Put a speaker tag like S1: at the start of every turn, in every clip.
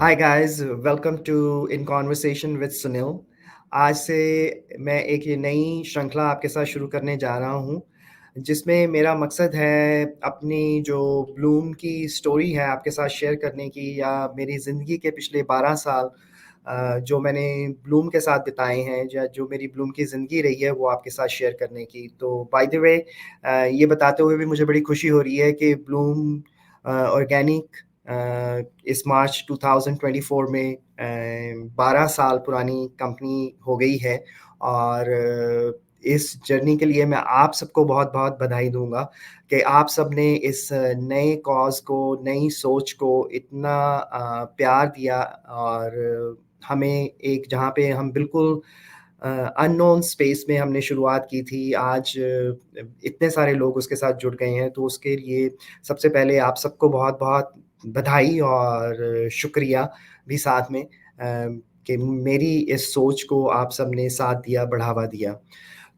S1: Hi guys, welcome to in conversation with Sunil. आज से मैं एक ये नई श्रृंखला आपके साथ शुरू करने जा रहा हूँ, जिसमें मेरा मकसद है अपनी जो ब्लूम की स्टोरी है आपके साथ शेयर करने की, या मेरी ज़िंदगी के पिछले 12 साल जो मैंने ब्लूम के साथ बिताए हैं, या जो मेरी ब्लूम की ज़िंदगी रही है, वो आपके साथ शेयर करने की। तो बाय द वे, ये बताते हुए भी मुझे बड़ी खुशी हो रही है कि ब्लूम ऑर्गेनिक इस मार्च 2024 में 12 साल पुरानी कंपनी हो गई है। और इस जर्नी के लिए मैं आप सबको बहुत-बहुत बधाई दूँगा कि आप सब ने इस नए कॉज़ को, नई सोच को इतना प्यार दिया, और हमें एक जहाँ पे हम बिल्कुल अननोन स्पेस में हमने शुरुआत की थी, आज इतने सारे लोग उसके साथ जुड़ गए हैं। तो उसके लिए सबसे पहले आप सबको बहुत-बहुत बधाई और शुक्रिया भी साथ में, कि मेरी इस सोच को आप सबने साथ दिया, बढ़ावा दिया।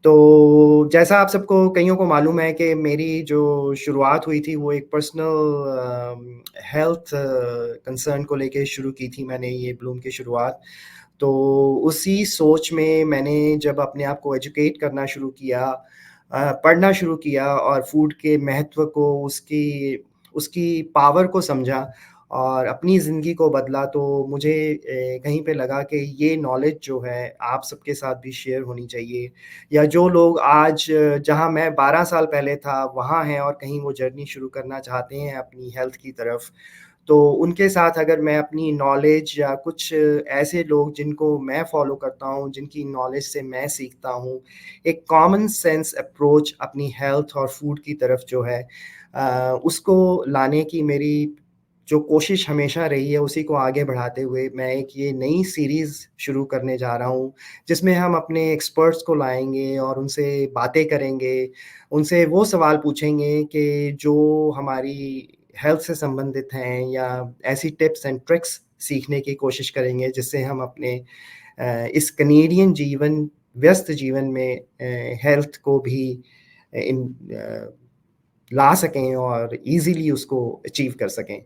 S1: तो जैसा आप सबको कइयों को मालूम है कि मेरी जो शुरुआत हुई थी, वो एक पर्सनल हेल्थ कंसर्न को लेके शुरू की थी मैंने ये ब्लूम की शुरुआत। तो उसी सोच में मैंने जब अपने आप को एजुकेट करना शुरू किया, पढ़ना शुरू किया और फूड के महत्व को, उसकी उसकी पावर को समझा और अपनी ज़िंदगी को बदला, तो मुझे कहीं पे लगा कि ये नॉलेज जो है आप सबके साथ भी शेयर होनी चाहिए। या जो लोग आज जहाँ मैं 12 साल पहले था वहाँ हैं और कहीं वो जर्नी शुरू करना चाहते हैं अपनी हेल्थ की तरफ, तो उनके साथ अगर मैं अपनी नॉलेज या कुछ ऐसे लोग जिनको मैं फ़ॉलो करता हूँ, जिनकी नॉलेज से मैं सीखता हूँ, एक कॉमन सेंस अप्रोच अपनी हेल्थ और फूड की तरफ जो है, उसको लाने की मेरी जो कोशिश हमेशा रही है, उसी को आगे बढ़ाते हुए मैं एक ये नई सीरीज़ शुरू करने जा रहा हूँ, जिसमें हम अपने एक्सपर्ट्स को लाएँगे और उनसे बातें करेंगे, उनसे वो सवाल पूछेंगे कि जो हमारी हेल्थ से संबंधित हैं, या ऐसी टिप्स एंड ट्रिक्स सीखने की कोशिश करेंगे, जिससे हम अपने इस कैनेडियन जीवन, व्यस्त जीवन में हेल्थ को भी इन ला सकें और ईज़िली उसको अचीव कर सकें।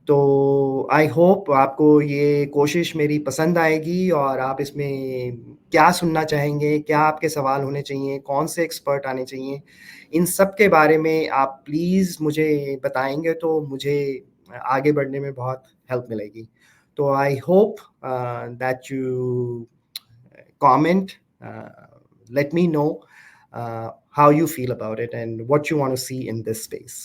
S1: तो आई होप आपको ये कोशिश मेरी पसंद आएगी, और आप इसमें क्या सुनना चाहेंगे, क्या आपके सवाल होने चाहिए, कौन से एक्सपर्ट आने चाहिए, इन सब के बारे में आप प्लीज़ मुझे बताएँगे, तो मुझे आगे बढ़ने में बहुत हेल्प मिलेगी। तो I hope that you comment, let me know how you feel about it and what you want to see in this space.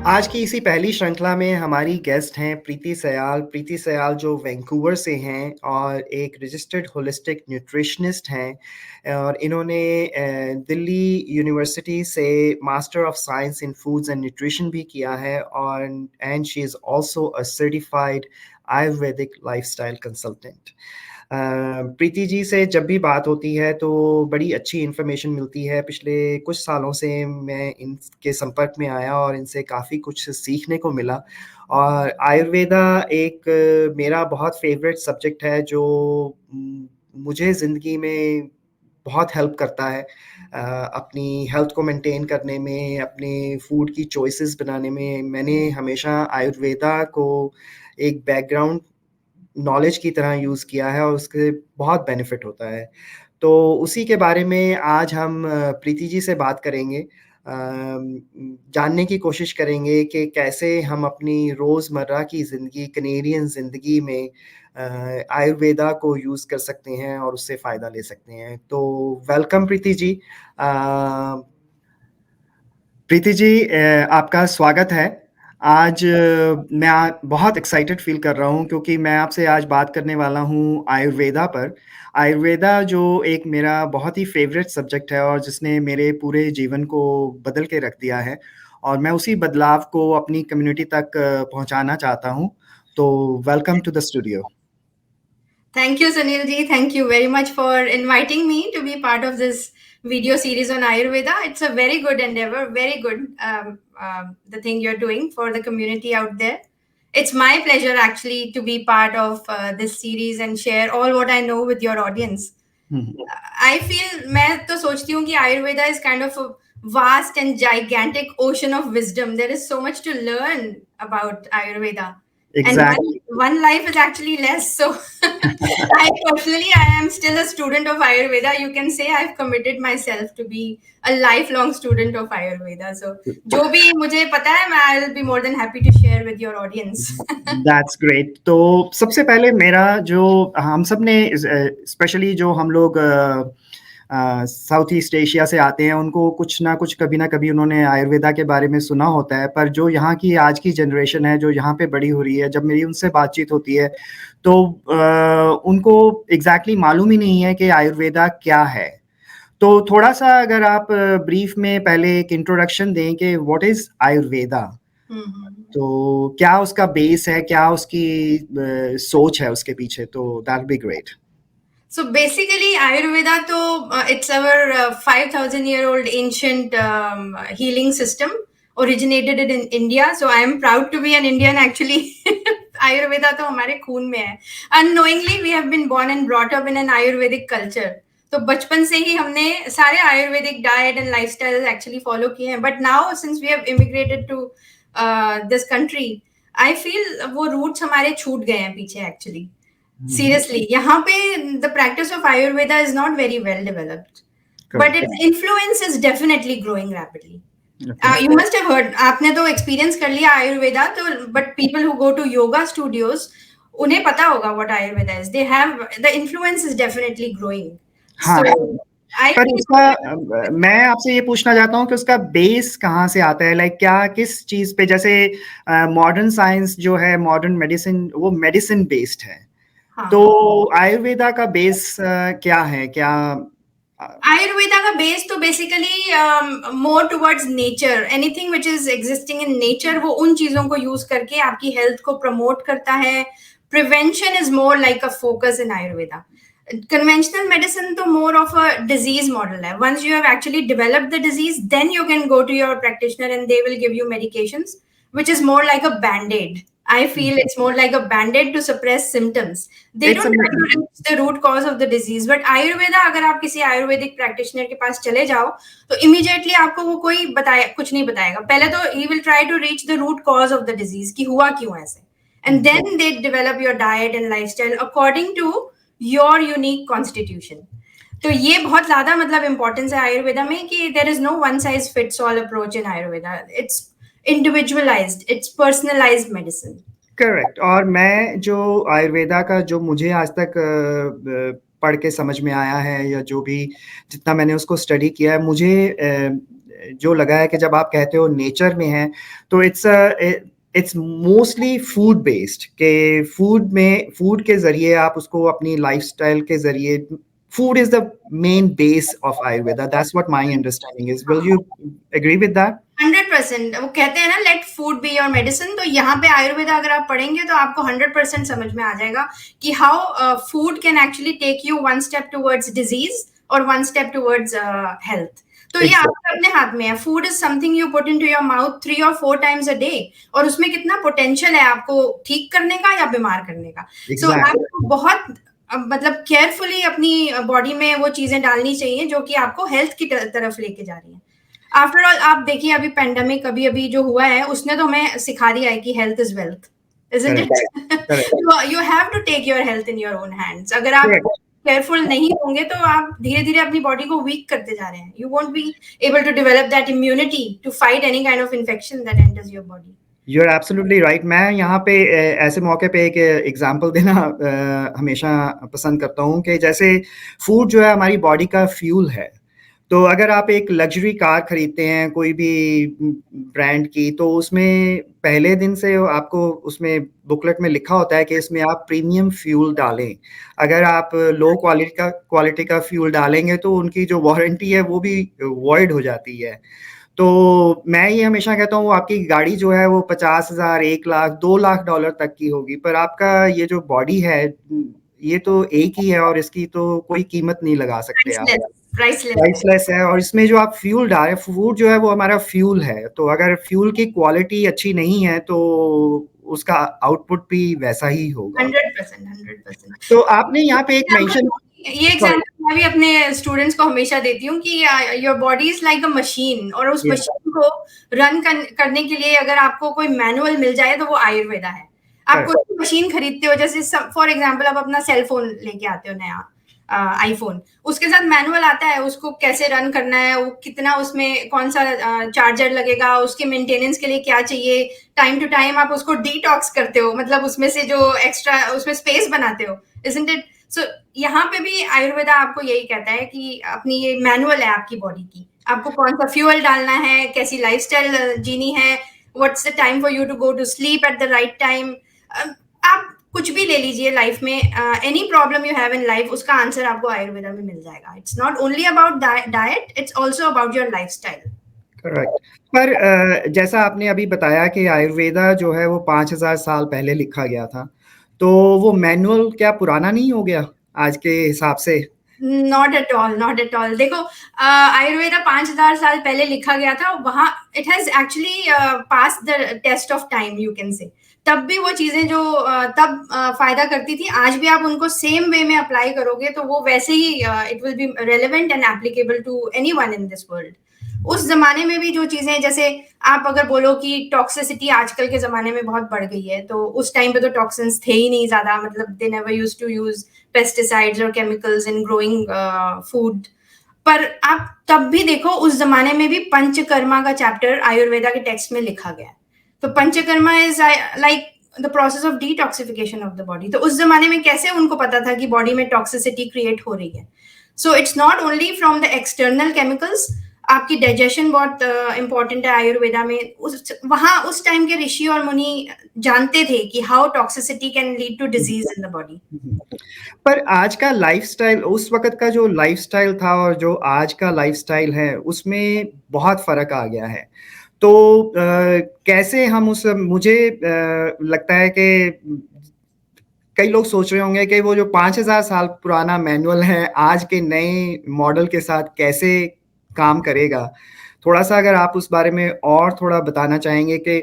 S1: आज की इसी पहली श्रृंखला में हमारी गेस्ट हैं प्रीति सयाल। प्रीति सयाल जो वैंकूवर से हैं और एक रजिस्टर्ड होलिस्टिक न्यूट्रिशनिस्ट हैं, और इन्होंने दिल्ली यूनिवर्सिटी से master of science in foods and nutrition भी किया है, और and she is also a certified Ayurvedic lifestyle consultant. Preeti ji से जब भी बात होती है तो बड़ी अच्छी इन्फॉर्मेशन मिलती है। पिछले कुछ सालों से मैं इनके संपर्क में आया और इनसे काफ़ी कुछ सीखने को मिला, और आयुर्वेदा एक मेरा बहुत फ़ेवरेट सब्जेक्ट है, जो मुझे ज़िंदगी में बहुत हेल्प करता है अपनी हेल्थ को मेंटेन करने में, अपने फूड की चॉइसेस बनाने में। मैंने हमेशा आयुर्वेदा को एक बैकग्राउंड नॉलेज की तरह यूज़ किया है, और उसके बहुत बेनिफिट होता है। तो उसी के बारे में आज हम प्रीति जी से बात करेंगे। जानने की कोशिश करेंगे कि कैसे हम अपनी रोज़मर्रा की ज़िंदगी, कैनेडियन ज़िंदगी में आयुर्वेदा को यूज़ कर सकते हैं और उससे फ़ायदा ले सकते हैं। तो वेलकम प्रीति जी। प्रीति जी, आपका स्वागत है। आज मैं बहुत एक्साइटेड फ़ील कर रहा हूँ, क्योंकि मैं आपसे आज बात करने वाला हूँ आयुर्वेदा पर। आयुर्वेदा जो एक मेरा बहुत ही फ़ेवरेट सब्जेक्ट है, और जिसने मेरे पूरे जीवन को बदल के रख दिया है, और मैं उसी बदलाव को अपनी कम्युनिटी तक पहुँचाना चाहता हूँ। तो welcome to the studio.
S2: Thank you, Sunil ji. Thank you very much for inviting me to be part of this video series on Ayurveda. It's a very good endeavor, very good, the thing you're doing for the community out there. It's my pleasure actually to be part of this series and share all what I know with your audience. I feel, मैं तो सोचती हूँ कि Ayurveda is kind of vast and gigantic ocean of wisdom. There is so much to learn about Ayurveda. And
S1: Exactly.
S2: one life is actually less. So I am still a student of Ayurveda. You can say I've committed myself to be a lifelong student of Ayurveda. So जो भी मुझे पता है, मैं I'll be more than happy to share with your audience.
S1: That's great. तो सबसे पहले मेरा जो हम सब ने स्पेशली जो हम लोग साउथ ईस्ट एशिया से आते हैं, उनको कुछ ना कुछ कभी ना कभी उन्होंने आयुर्वेदा के बारे में सुना होता है, पर जो यहाँ की आज की जनरेशन है, जो यहाँ पे बड़ी हो रही है, जब मेरी उनसे बातचीत होती है तो उनको एग्जैक्टली मालूम ही नहीं है कि आयुर्वेदा क्या है। तो थोड़ा सा अगर आप ब्रीफ में पहले एक इंट्रोडक्शन दें कि व्हाट इज आयुर्वेदा, तो क्या उसका बेस है, क्या उसकी सोच है उसके पीछे, तो that be great.
S2: So basically, Ayurveda to it's our 5,000-year-old ancient healing system, originated in India. So I am proud to be an Indian actually. Ayurveda तो हमारे खून में है. Unknowingly, we have been born and brought up in an Ayurvedic culture. तो बचपन से ही हमने सारे Ayurvedic diet and lifestyle actually follow किए हैं. But now since we have immigrated to this country, I feel वो रूट्स हमारे छूट गए हैं पीछे एक्चुअली. Seriously, यहाँ पे the practice of Ayurveda is not very well developed, but its influence is definitely growing rapidly. You must have heard, आपने तो experience कर लिया आयुर्वेदा, तो but people who go to yoga studios, उन्हें पता होगा what Ayurveda is. They have, the influence is definitely growing.
S1: हाँ,
S2: So,
S1: पर उसका मैं आपसे ये पूछना चाहता हूँ कि उसका बेस कहाँ से आता है, लाइक क्या किस चीज पे, जैसे मॉडर्न साइंस जो है, मॉडर्न मेडिसिन, वो मेडिसिन बेस्ड है, तो आयुर्वेदा का बेस क्या है, क्या
S2: आयुर्वेदा का बेस तो basically more towards nature, anything which is existing in nature, वो उन चीजों को यूज करके आपकी हेल्थ को प्रमोट करता है. Prevention is more like a focus in Ayurveda. Conventional medicine तो more of a disease model है. Once you have actually developed the disease, then you can go to your practitioner and they will give you medications, which is more like a band-aid. I feel it's more like a band-aid to suppress symptoms. They don't try to reach the root cause of the disease. But Ayurveda, अगर आप किसी Ayurvedic practitioner के पास चले जाओ, तो immediately आपको वो कोई कुछ नहीं बताएगा. पहले तो he will try to reach the root cause of the disease, कि हुआ क्यों ऐसे. And then they develop your diet and lifestyle according to your unique constitution. तो ये बहुत ज्यादा मतलब इम्पोर्टेंस है आयुर्वेदा में कि there is no one size fits all approach in Ayurveda. It's individualized, it's personalized medicine.
S1: Correct. और मैं जो आयुर्वेदा का जो मुझे आज तक पढ़ के समझ में आया है, या जो भी जितना मैंने उसको स्टडी किया है, मुझे जो लगा है कि जब आप कहते हो नेचर में है, तो इट्स मोस्टली फूड बेस्ड, के फूड के जरिए आप उसको अपनी लाइफस्टाइल के जरिए, food is the main base of Ayurveda. That's what my understanding is. Will you agree with that?
S2: 100%. वो कहते हैं ना, let food be your medicine. तो यहाँ पे आयुर्वेदा अगर आप पढ़ेंगे तो आपको 100% समझ में आ जाएगा कि how food can actually take you one step towards disease और वन स्टेप टुवर्ड्स हेल्थ. तो ये आपके अपने हाथ में है. Food is something you put into your mouth 3 or 4 times a day, और उसमें कितना पोटेंशियल है आपको ठीक करने का या बीमार करने का. सो आपको बहुत मतलब केयरफुली अपनी बॉडी में वो चीजें डालनी चाहिए जो कि आपको हेल्थ की तरफ लेके जा रही है. आफ्टर ऑल आप देखिए, अभी पेंडेमिक अभी जो हुआ है, उसने तो हमें सिखा दिया है कि health is wealth, isn't it? You have to take your health in your own hands. अगर आप केयरफुल नहीं होंगे तो आप धीरे धीरे अपनी बॉडी को वीक करते जा रहे हैं. You won't be able to develop that immunity to fight any kind of infection that enters your body.
S1: You're absolutely right. मैं यहाँ पे ऐसे मौके पे एक एग्जांपल देना हमेशा पसंद करता हूँ कि जैसे फूड जो है हमारी बॉडी का फ्यूल है. तो अगर आप एक लग्जरी कार खरीदते हैं कोई भी ब्रांड की, तो उसमें पहले दिन से आपको उसमें बुकलेट में लिखा होता है कि इसमें आप प्रीमियम फ्यूल डालें. अगर आप लो क्वालिटी का फ्यूल डालेंगे तो उनकी जो वारंटी है वो भी वॉइड हो जाती है. तो मैं ये हमेशा कहता हूँ, आपकी गाड़ी जो है वो 50,000, 1 लाख, 2 लाख डॉलर तक की होगी, पर आपका ये जो बॉडी है ये तो एक ही है, और इसकी तो कोई कीमत नहीं लगा सकते आप. प्राइसलेस है. और इसमें जो आप फ्यूल डाल रहे हैं, फूड जो है वो हमारा फ्यूल है. तो अगर फ्यूल की क्वालिटी अच्छी नहीं है तो उसका आउटपुट भी वैसा ही होगा.
S2: 100%.
S1: तो आपने यहाँ पे एक मेंशन,
S2: ये एग्जांपल मैं भी अपने स्टूडेंट्स को हमेशा देती हूँ कि your body is like a machine, और उस मशीन को रन करने के लिए अगर आपको कोई मैनुअल मिल जाए तो वो आयुर्वेदा है। आप कोई भी मशीन खरीदते हो, जैसे फॉर एग्जाम्पल आप अपना सेल फोन लेके आते हो नया आईफोन, उसके साथ मैनुअल आता है उसको कैसे रन करना है, वो कितना उसमें कौन सा चार्जर लगेगा, उसके मेंटेनेंस के लिए क्या चाहिए, टाइम टू टाइम आप उसको डिटॉक्स करते हो, मतलब उसमें से जो एक्स्ट्रा उसमें स्पेस बनाते हो, इजंट इट? सो यहाँ पे भी आयुर्वेदा आपको यही कहता है कि अपनी ये मैनुअल है आपकी बॉडी की, आपको कौन सा फ्यूल डालना है, कैसी लाइफस्टाइल जीनी है, what's the time for you to go to sleep at the right time. आप कुछ भी ले लीजिए लाइफ में, any problem you have in life, उसका आंसर आपको आयुर्वेदा में मिल जाएगा। It's not only about diet, it's also about your lifestyle.
S1: Correct. पर जैसा आपने अभी बताया कि आयुर्वेदा जो है वो 5000 साल पहले लिखा गया था, तो वो मैनुअल क्या पुराना नहीं हो गया आज के हिसाब से?
S2: Not at all, not at all. देखो आयुर्वेदा 5000 साल पहले लिखा गया था, वहां it has actually pass the test of time, you can say. तब भी वो चीजें जो तब फायदा करती थी, आज भी आप उनको सेम वे में अप्लाई करोगे तो वो वैसे ही it will be relevant and applicable to anyone in this world. उस जमाने में भी जो चीजें, जैसे आप अगर बोलो कि टॉक्सिसिटी आजकल के जमाने में बहुत बढ़ गई है, तो उस टाइम पे तो टॉक्सिन्स थे ही नहीं ज्यादा, मतलब they never used to use pesticides और केमिकल्स इन ग्रोइंग फूड। पर आप तब भी देखो, उस जमाने में भी पंचकर्मा का चैप्टर आयुर्वेदा के टेक्स्ट में लिखा गया है। तो panchakarma is like the process of detoxification of the body. तो उस जमाने में कैसे उनको पता था कि बॉडी में टॉक्सिसिटी क्रिएट हो रही है? So it's not only from the external chemicals, आपकी डाइजेशन बहुत इंपॉर्टेंट है आयुर्वेदा में। उस टाइम के ऋषि और मुनि जानते थे कि how toxicity can lead to disease in the body.
S1: पर आज का लाइफस्टाइल, उस वक्त का जो लाइफस्टाइल था और जो आज का लाइफस्टाइल है, उसमें बहुत फर्क आ गया है। तो कैसे हम उस, मुझे लगता है कि कई लोग सोच रहे होंगे कि वो जो 5000 साल पुराना मैनुअल है आज के नए मॉडल के साथ कैसे काम करेगा। थोड़ा सा अगर आप उस बारे में और थोड़ा बताना चाहेंगे कि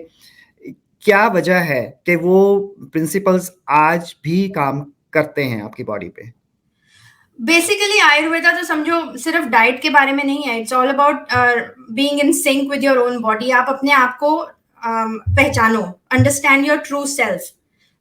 S1: क्या वजह है कि वो प्रिंसिपल्स आज भी काम करते हैं आपकी बॉडी पे?
S2: बेसिकली आयुर्वेदा तो समझो सिर्फ डाइट के बारे में नहीं है, it's all about being in sync with your own body. आप अपने आप को पहचानो, अंडरस्टैंड योर ट्रू सेल्फ।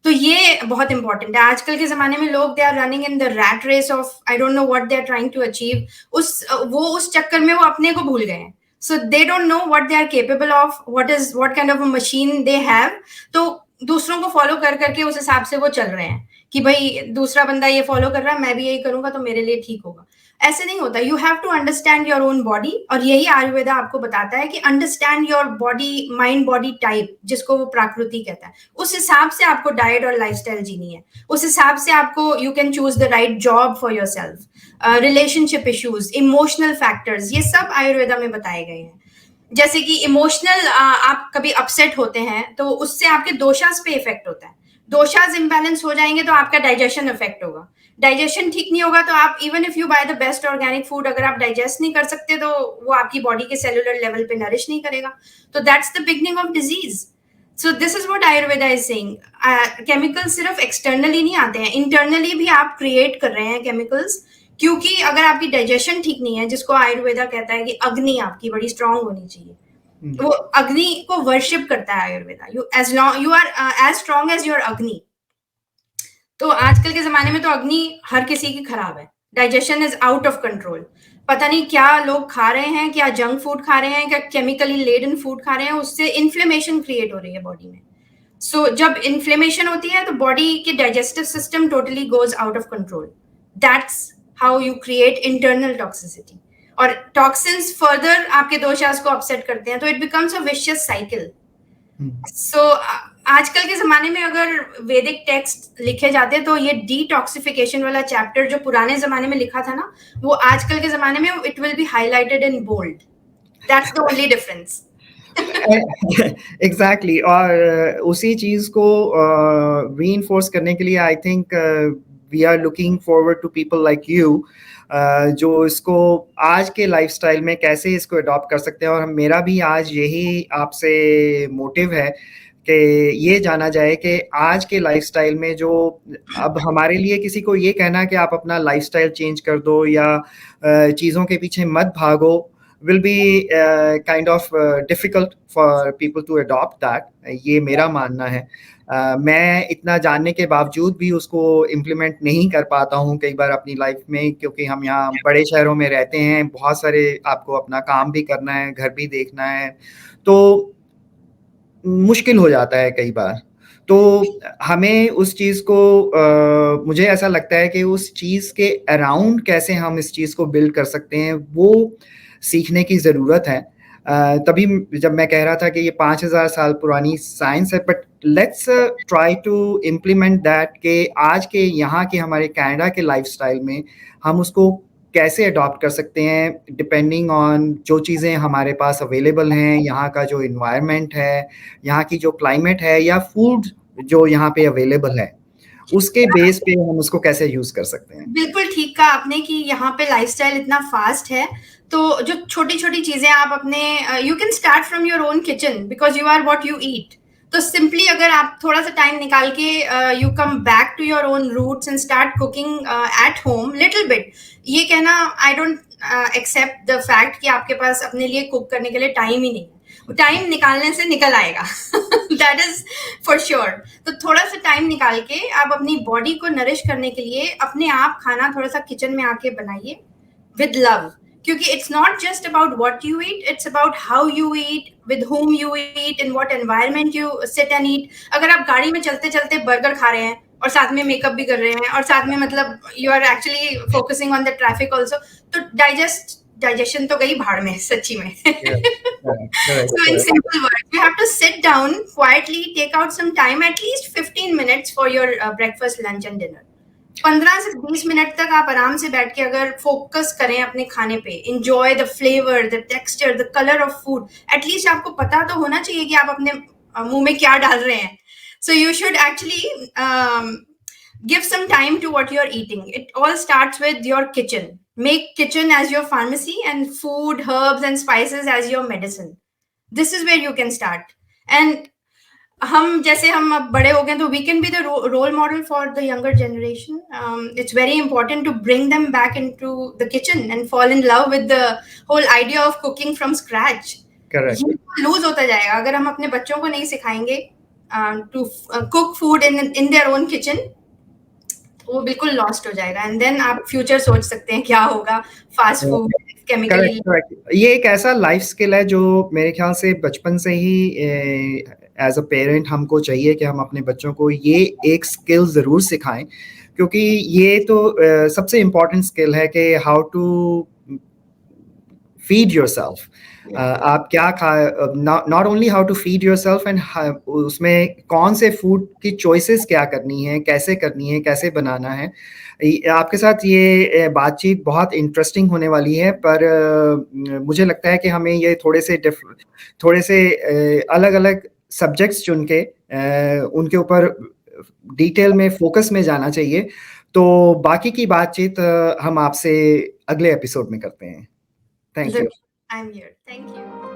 S2: तो ये बहुत इंपॉर्टेंट है। आजकल के जमाने में लोग they are running in the rat race of I don't know what they are trying to achieve. उस चक्कर में वो अपने को भूल गए हैं। So they don't know what they are capable of, what kind of a machine they have. तो दूसरों को फॉलो कर करके उस हिसाब से वो चल रहे हैं कि भाई दूसरा बंदा ये फॉलो कर रहा है, मैं भी यही करूंगा तो मेरे लिए ठीक होगा। ऐसे नहीं होता। You have to understand your own body, और यही आयुर्वेदा आपको बताता है कि understand your body, mind body type, जिसको वो प्राकृति कहता है। उस हिसाब से आपको डाइट और लाइफस्टाइल जीनी है। उस हिसाब से आपको you can choose the right job for your self. Relationship issues, emotional factors, ये सब आयुर्वेदा में बताए गए हैं। जैसे कि इमोशनल, आप कभी अपसेट होते हैं तो उससे आपके दोषास पे इफेक्ट होता है। दोषास इम्बैलेंस हो जाएंगे तो आपका डाइजेशन इफेक्ट होगा। डाइजेशन ठीक नहीं होगा तो आप even if you by the best organic food, अगर आप डाइजेस्ट नहीं कर सकते तो वो आपकी बॉडी के सेलुलर लेवल पे नरिश नहीं करेगा। तो that's the beginning of disease. So this is what Ayurveda is saying. Chemicals सिर्फ एक्सटर्नली नहीं आते हैं, इंटरनली भी आप क्रिएट कर रहे हैं केमिकल्स। क्योंकि अगर आपकी डाइजेशन ठीक नहीं है, जिसको आयुर्वेदा कहता है कि अग्नि आपकी बड़ी स्ट्रांग होनी चाहिए, वो अग्नि को वर्शिप करता है Ayurveda. You are as strong as your agni. तो आजकल के जमाने में तो अग्नि हर किसी की खराब है। Digestion is out of control. पता नहीं क्या लोग खा रहे हैं, क्या जंक फूड खा रहे हैं, क्या केमिकली लेडन फूड खा रहे हैं, उससे इन्फ्लेमेशन क्रिएट हो रही है बॉडी में। सो जब इन्फ्लेमेशन होती है तो बॉडी के digestive system totally goes out of control. That's how you create internal toxicity. और टॉक्सिन्स फर्दर आपके दोषास को अपसेट करते हैं, तो it becomes a vicious cycle. So आजकल के जमाने में अगर वैदिक टेक्स्ट लिखे जाते हैं तो ये डिटॉक्सिफिकेशन वाला चैप्टर जो पुराने जमाने में लिखा था ना, वो आजकल के जमाने में it will be highlighted in bold. That's the only difference.
S1: Exactly. और उसी चीज को रीइंफोर्स करने के लिए I think we are looking forward to people like you, जो इसको आज के लाइफस्टाइल में कैसे इसको अडॉप्ट कर सकते हैं। और मेरा भी आज यही आपसे मोटिव है कि ये जाना जाए कि आज के लाइफ़स्टाइल में जो अब हमारे लिए किसी को ये कहना कि आप अपना लाइफ़स्टाइल चेंज कर दो या चीज़ों के पीछे मत भागो will be kind of difficult for people to adopt that. ये मेरा मानना है। मैं इतना जानने के बावजूद भी उसको इम्प्लीमेंट नहीं कर पाता हूँ कई बार अपनी लाइफ में, क्योंकि हम यहाँ बड़े शहरों में रहते हैं, बहुत सारे आपको अपना काम भी करना है, घर भी देखना है, तो मुश्किल हो जाता है कई बार। तो हमें उस चीज़ को मुझे ऐसा लगता है कि उस चीज़ के अराउंड कैसे हम इस चीज़ को बिल्ड कर सकते हैं, वो सीखने की ज़रूरत है। तभी जब मैं कह रहा था कि ये 5000 साल पुरानी साइंस है, but let's try to implement that कि आज के यहाँ के हमारे कनाडा के लाइफ़स्टाइल में हम उसको कैसे अडॉप्ट कर सकते हैं, डिपेंडिंग ऑन जो चीज़ें हमारे पास अवेलेबल हैं, यहाँ का जो एनवायरनमेंट है, यहाँ की जो क्लाइमेट है या फूड जो यहाँ पे अवेलेबल है, उसके बेस पे हम उसको कैसे यूज़ कर सकते हैं।
S2: बिल्कुल ठीक कहा आपने कि यहाँ पे लाइफस्टाइल इतना फास्ट है, तो जो छोटी-छोटी चीज़ें आप अपने you can start from your own kitchen because you are what you eat. तो सिंपली अगर आप थोड़ा-सा टाइम निकाल के you come back to your own roots and start cooking at home little bit. ये कहना I don't accept the fact कि आपके पास अपने लिए कुक करने के लिए टाइम ही नहीं है। टाइम निकालने से निकल आएगा दैट इज फॉर श्योर। तो थोड़ा सा टाइम निकाल के आप अपनी बॉडी को नरिश करने के लिए अपने आप खाना थोड़ा सा किचन में आके बनाइए विद लव, क्योंकि it's not just about what you eat, it's about how you eat, with whom you eat, in what environment you sit and eat। अगर आप गाड़ी में चलते चलते बर्गर खा रहे हैं और साथ में मेकअप भी कर रहे हैं और साथ में मतलब you are actually focusing on the traffic also, तो डाइजेशन तो गई भाड़ में सच्ची में। So in simple words, you have to sit down quietly, take out some time, at least 15 minutes for your breakfast, lunch and dinner। 15 से 20 minute तक आप आराम से बैठ के अगर फोकस करें अपने खाने पे, enjoy the flavor, the texture, the color of food, at least आपको पता तो होना चाहिए कि आप अपने मुंह में क्या डाल रहे हैं। So you should actually give some time to what you're eating। It all starts with your kitchen। Make kitchen as your pharmacy and food, herbs and spices as your medicine। This is where you can start। And हम जैसे हम अब बड़े हो गए तो we can be the role model for the younger generation। It's very important to bring them back into the kitchen and fall in love with the whole idea of cooking from scratch।
S1: Correct।
S2: ये lose होता जाएगा अगर हम अपने बच्चों को नहीं सिखाएंगे to cook food in their own kitchen, वो बिल्कुल लॉस्ट हो जाएगा। एंड देन आप फ्यूचर सोच सकते हैं क्या होगा, फास्ट फूड, केमिकली।
S1: करेक्ट। ये एक ऐसा लाइफ स्किल है जो मेरे ख्याल से बचपन से ही एज अ पेरेंट हमको चाहिए कि हम अपने बच्चों को ये एक स्किल ज़रूर सिखाएं, क्योंकि ये तो सबसे इम्पोर्टेंट स्किल है कि हाउ टू फीड योरसेल्फ। आप क्या खा, not only how to feed yourself and उसमें कौन से फूड की चॉइसेस क्या करनी है, कैसे करनी है, कैसे बनाना है। आपके साथ ये बातचीत बहुत इंटरेस्टिंग होने वाली है, पर मुझे लगता है कि हमें ये थोड़े से अलग-अलग सब्जेक्ट्स चुन के उनके ऊपर डिटेल में फोकस में जाना चाहिए। तो बाकी की बातचीत हम आपसे अगले एपिसोड में करते हैं। Thank you।
S2: I'm here। Thank you।